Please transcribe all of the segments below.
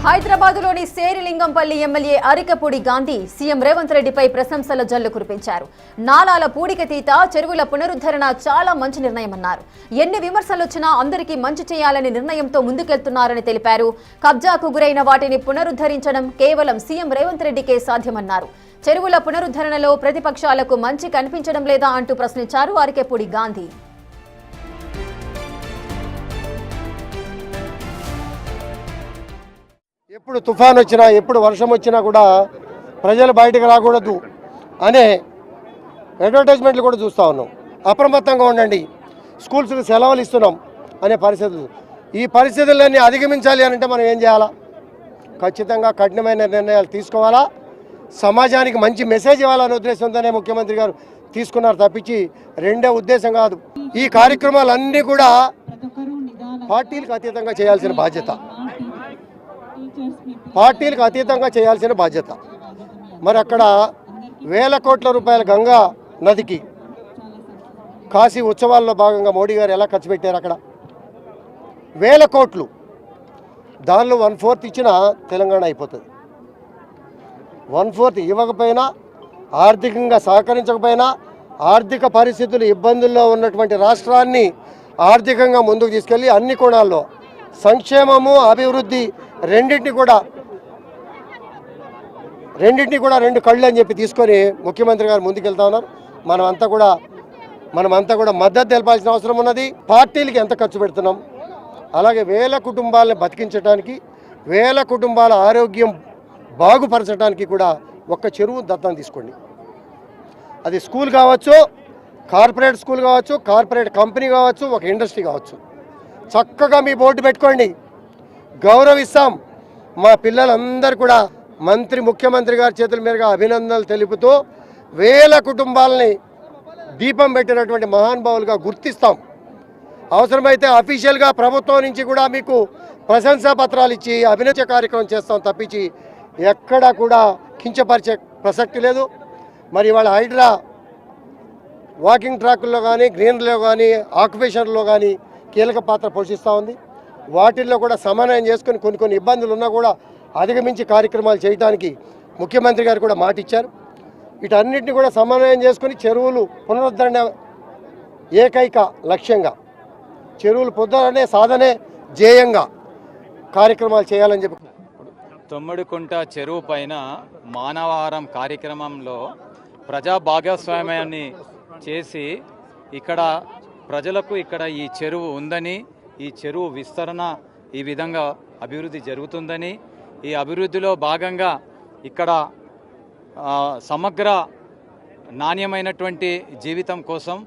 హైదరాబాద్లోని Serilingampally MLA Arikapudi Gandhi CM Revanth రెడ్డిపై ప్రశంసల జల్లు కురిపించారు. నాలాల పూడికతీత, చెరువుల పునరుద్ధరణ చాలా మంచి నిర్ణయమన్నారు. ఎన్ని విమర్శలొచ్చినా అందరికీ మంచి చేయాలనే నిర్ణయంతో ముందుకెళ్తున్నారని తెలిపారు. కబ్జాకు గురైన వాటిని పునరుద్ధరించడం కేవలం సీఎం రేవంత్ రెడ్డికే సాధ్యమన్నారు. చెరువుల పునరుద్ధరణలో ప్రతిపక్షాలకు మంచి కనిపించడం లేదా అంటూ ప్రశ్నించారు అరికపూడి గాంధీ. ఎప్పుడు తుఫాన్ వచ్చినా ఎప్పుడు వర్షం వచ్చినా కూడా ప్రజలు బయటకు రాకూడదు అనే అడ్వర్టైజ్మెంట్లు కూడా చూస్తూ ఉన్నాం. అప్రమత్తంగా ఉండండి, స్కూల్స్కి సెలవులు ఇస్తున్నాం అనే పరిస్థితులు. ఈ పరిస్థితులన్నీ అధిగమించాలి అంటే మనం ఏం చేయాలా? ఖచ్చితంగా కఠినమైన నిర్ణయాలు తీసుకోవాలా, సమాజానికి మంచి మెసేజ్ ఇవ్వాలనే ఉద్దేశంతోనే ముఖ్యమంత్రి గారు తీసుకున్నారు తప్పించి రెండో ఉద్దేశం కాదు. ఈ కార్యక్రమాలన్నీ కూడా పార్టీలకు అతీతంగా చేయాల్సిన బాధ్యత, పార్టీలకు అతీతంగా చేయాల్సిన బాధ్యత. మరి అక్కడ వేల కోట్ల రూపాయల గంగా నదికి కాశీ ఉత్సవాల్లో భాగంగా మోడీ గారు ఎలా ఖర్చు పెట్టారు? అక్కడ వేల కోట్లు, దానిలో 1/4 ఇచ్చినా తెలంగాణ అయిపోతుంది. 1/4 ఇవ్వకపోయినా, ఆర్థికంగా సహకరించకపోయినా, ఆర్థిక పరిస్థితులు ఇబ్బందుల్లో ఉన్నటువంటి రాష్ట్రాన్ని ఆర్థికంగా ముందుకు తీసుకెళ్ళి అన్ని కోణాల్లో సంక్షేమము, అభివృద్ధి రెండింటిని కూడా రెండు కళ్ళు అని చెప్పి తీసుకొని ముఖ్యమంత్రి గారు ముందుకెళ్తా ఉన్నారు. మనమంతా కూడా మద్దతు తెలపాల్సిన అవసరం ఉన్నది. పార్టీలకి ఎంత ఖర్చు పెడుతున్నాం, అలాగే వేల కుటుంబాలను బతికించడానికి, వేల కుటుంబాల ఆరోగ్యం బాగుపరచడానికి కూడా ఒక్క చెరువు దత్తం తీసుకోండి. అది స్కూల్ కావచ్చు, కార్పొరేట్ స్కూల్ కావచ్చు, కార్పొరేట్ కంపెనీ కావచ్చు, ఒక ఇండస్ట్రీ కావచ్చు. చక్కగా మీ బోర్డు పెట్టుకోండి, గౌరవిస్తాం. మా పిల్లలందరూ కూడా ముఖ్యమంత్రి గారి చేతుల మీదుగా అభినందనలు తెలుపుతూ వేల కుటుంబాలని దీపం పెట్టినటువంటి మహానుభావులుగా గుర్తిస్తాం. అవసరమైతే అఫీషియల్గా ప్రభుత్వం నుంచి కూడా మీకు ప్రశంసా పత్రాలు ఇచ్చి అభినందన కార్యక్రమం చేస్తాం తప్పించి ఎక్కడా కూడా కించపరిచే ప్రసక్తి లేదు. మరి ఇవాళ హైడ్రా వాకింగ్ ట్రాకుల్లో కానీ, గ్రీనరీలో కానీ, ఆక్యుపేషన్లో కానీ కీలక పాత్ర పోషిస్తూ ఉంది. వాటిల్లో కూడా సమన్వయం చేసుకొని కొన్ని ఇబ్బందులు ఉన్నా కూడా అధిగమించి కార్యక్రమాలు చేయడానికి ముఖ్యమంత్రి గారు కూడా మాట ఇచ్చారు. వీటన్నిటిని కూడా సమన్వయం చేసుకొని చెరువులు పునరుద్ధరణ ఏకైక లక్ష్యంగా, చెరువులు పునరుద్ధరణే సాధనే ధ్యేయంగా కార్యక్రమాలు చేయాలని చెప్పి తొమ్మిడికుంట చెరువు పైన మానవహారం కార్యక్రమంలో ప్రజా భాగస్వామ్యాన్ని చేసి ఇక్కడ ప్రజలకు ఇక్కడ ఈ చెరువు ఉందని, ఈ చెరువు విస్తరణ ఈ విధంగా అభివృద్ధి జరుగుతుందని, ఈ అభివృద్ధిలో భాగంగా ఇక్కడ సమగ్ర నాణ్యమైనటువంటి జీవితం కోసం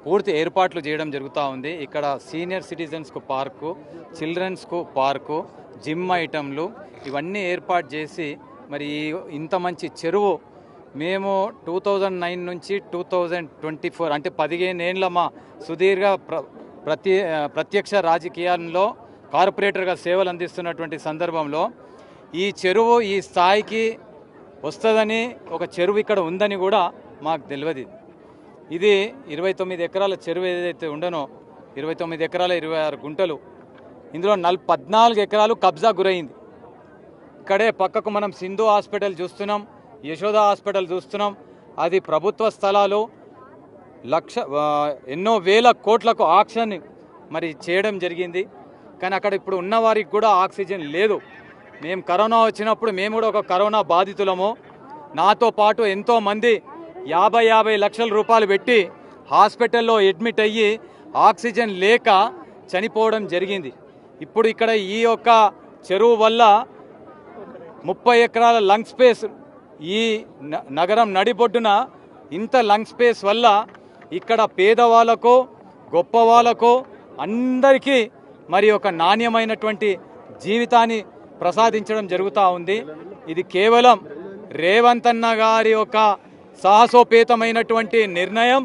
పూర్తి ఏర్పాట్లు చేయడం జరుగుతూ ఉంది. ఇక్కడ సీనియర్ సిటిజన్స్కు పార్కు, చిల్డ్రన్స్కు పార్కు, జిమ్ ఐటమ్లు ఇవన్నీ ఏర్పాటు చేసి మరి ఇంత మంచి చెరువు మేము 2009 నుంచి 2024 అంటే 15 ఏళ్ళ మా సుదీర్ఘ ప్రత్యక్ష రాజకీయాల్లో కార్పొరేటర్గా సేవలు అందిస్తున్నటువంటి సందర్భంలో ఈ చెరువు ఈ స్థాయికి వస్తుందని, ఒక చెరువు ఇక్కడ ఉందని కూడా మాకు తెలియదు. ఇది 29 ఎకరాల చెరువు ఏదైతే ఉండనో, 29 ఎకరాల 26 గుంటలు, ఇందులో 14 ఎకరాలు కబ్జా గురైంది. ఇక్కడే పక్కకు మనం సింధు హాస్పిటల్ చూస్తున్నాం, యశోద హాస్పిటల్ చూస్తున్నాం. అది ప్రభుత్వ స్థలాలు, ఎన్నో వేల కోట్లకు ఆక్షన్ మరి చేయడం జరిగింది. కానీ అక్కడ ఇప్పుడు ఉన్న వారికి కూడా ఆక్సిజన్ లేదు. మేము కరోనా వచ్చినప్పుడు మేము కూడా ఒక కరోనా బాధితులము. నాతో పాటు ఎంతోమంది 50 లక్షల రూపాయలు పెట్టి హాస్పిటల్లో అడ్మిట్ అయ్యి ఆక్సిజన్ లేక చనిపోవడం జరిగింది. ఇప్పుడు ఇక్కడ ఈ యొక్క చెరువు వల్ల 30 ఎకరాల లంగ్ స్పేస్, ఈ నగరం నడిబొడ్డున ఇంత లంగ్ స్పేస్ వల్ల ఇక్కడ పేదవాళ్ళకు, గొప్పవాళ్ళకు అందరికీ మరి ఒక నాణ్యమైనటువంటి జీవితాన్ని ప్రసాదించడం జరుగుతూ ఉంది. ఇది కేవలం రేవంత్ అన్న గారి యొక్క సాహసోపేతమైనటువంటి నిర్ణయం.